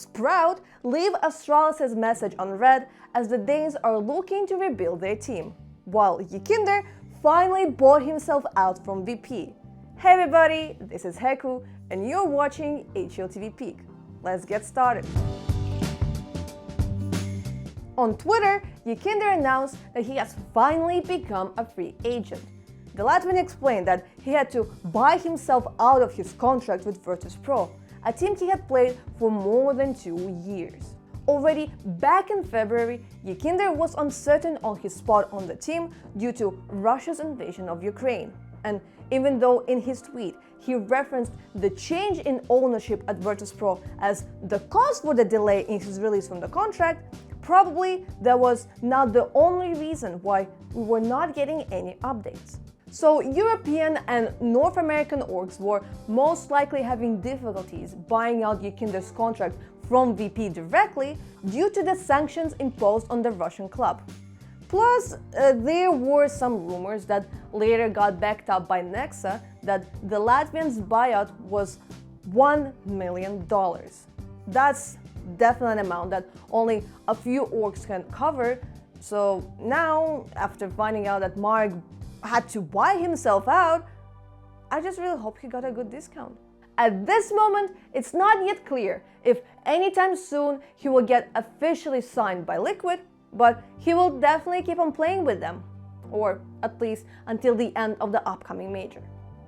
Sprout leave Astralis' message on red as the Danes are looking to rebuild their team, while YEKINDAR finally bought himself out from VP. Hey everybody, this is Heku and you're watching HLTV Peek. Let's get started. On Twitter, YEKINDAR announced that he has finally become a free agent. The Latvian explained that he had to buy himself out of his contract with Virtus.pro, a team he had played for more than 2 years. Already back in February, YEKINDAR was uncertain on his spot on the team due to Russia's invasion of Ukraine. And even though in his tweet he referenced the change in ownership at Virtus.pro as the cause for the delay in his release from the contract, probably that was not the only reason why we were not getting any updates. So European and North American orgs were most likely having difficulties buying out YEKINDAR's contract from VP directly due to the sanctions imposed on the Russian club. Plus, there were some rumors that later got backed up by Nexa that the Latvian's buyout was $1 million. That's definitely an amount that only a few orgs can cover. So now, after finding out that Mark had to buy himself out, I just really hope he got a good discount. At this moment, it's not yet clear if anytime soon he will get officially signed by Liquid, but he will definitely keep on playing with them, or at least until the end of the upcoming major.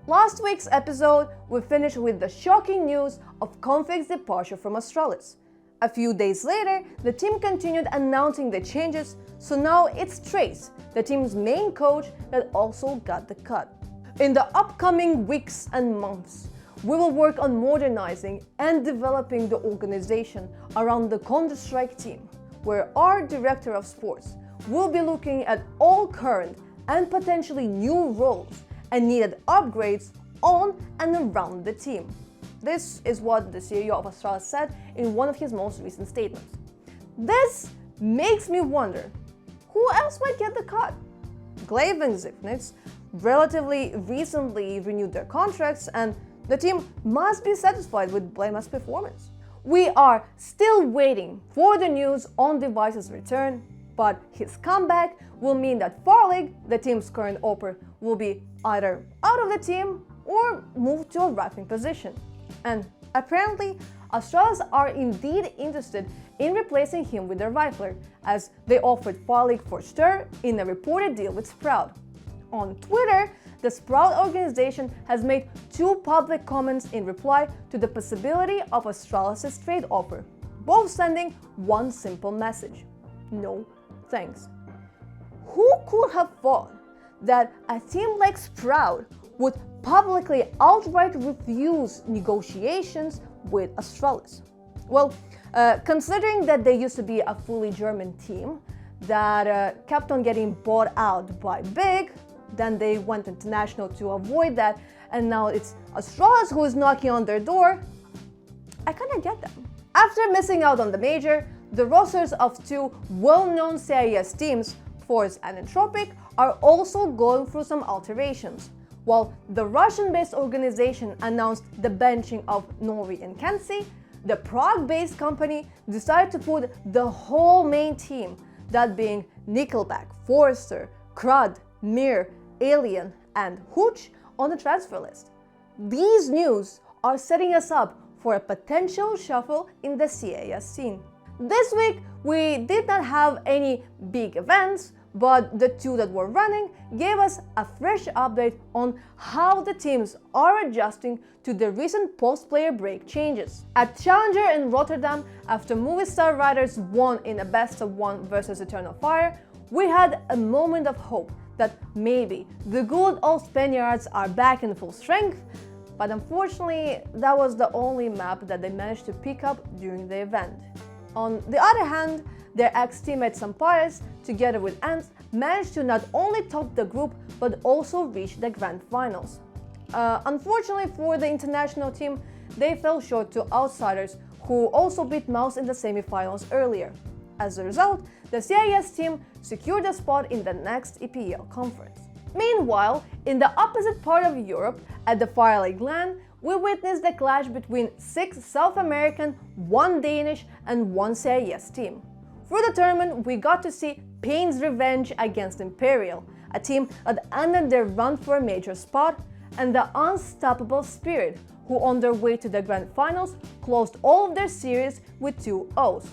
Last week's episode, we finished with the shocking news of c0nfig's departure from Astralis. A few days later, the team continued announcing the changes, so now it's Trace, the team's main coach, that also got the cut. In the upcoming weeks and months, we will work on modernizing and developing the organization around the Counter-Strike team, where our director of sports will be looking at all current and potentially new roles and needed upgrades on and around the team. This is what the CEO of Astralis said in one of his most recent statements. This makes me wonder, who else might get the cut? Glaive and Zipnix relatively recently renewed their contracts, and the team must be satisfied with Blema's performance. We are still waiting for the news on Device's return, but his comeback will mean that FiReLEAGUE, the team's current offer, will be either out of the team or moved to a wrapping position. And apparently, Astralis are indeed interested in replacing him with their rifler, as they offered FiReLEAGUE for Staehr in a reported deal with Sprout. On Twitter, the Sprout organization has made 2 public comments in reply to the possibility of Astralis' trade offer, both sending one simple message: no thanks. Who could have thought that a team like Sprout would publicly outright refuse negotiations with Astralis? Well, considering that they used to be a fully German team that kept on getting bought out by Big, then they went international to avoid that, and now it's Astralis who is knocking on their door, I kinda get them. After missing out on the major, the rosters of 2 well-known CIS teams, forZe and Entropiq, are also going through some alterations. While the Russian-based organization announced the benching of Nori and Kensi, the Prague-based company decided to put the whole main team, that being Nickelback, forZe, Crud, Mir, Alien, and Hooch, on the transfer list. These news are setting us up for a potential shuffle in the CIS scene. This week, we did not have any big events, but the 2 that were running gave us a fresh update on how the teams are adjusting to the recent post-player break changes. At Challenger in Rotterdam, after Movistar Riders won in a best-of-1 versus Eternal Fire, we had a moment of hope that maybe the good old Spaniards are back in full strength, but unfortunately that was the only map that they managed to pick up during the event. On the other hand, their ex-teammate Sampires, together with Ants, managed to not only top the group but also reach the grand finals. Unfortunately for the international team, they fell short to outsiders who also beat Mouse in the semi-finals earlier. As a result, the CIS team secured a spot in the next EPL conference. Meanwhile, in the opposite part of Europe, at the FiReLEAGUE LAN, we witnessed the clash between 6 South American, 1 Danish and 1 CIS team. For the tournament, we got to see Pain's revenge against Imperial, a team that ended their run for a major spot, and the unstoppable Spirit, who on their way to the grand finals closed all of their series with 2-0s.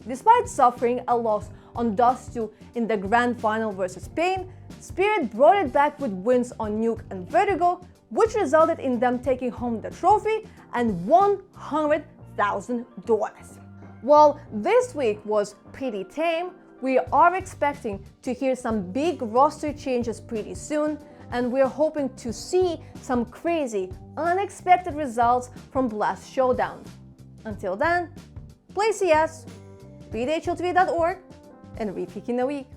Despite suffering a loss on Dust 2 in the grand final versus Pain, Spirit brought it back with wins on Nuke and Vertigo, which resulted in them taking home the trophy and $100,000. While this week was pretty tame, we are expecting to hear some big roster changes pretty soon, and we're hoping to see some crazy, unexpected results from Blast Showdown. Until then, play CS, read HLTV.org, and read Peek in the Week.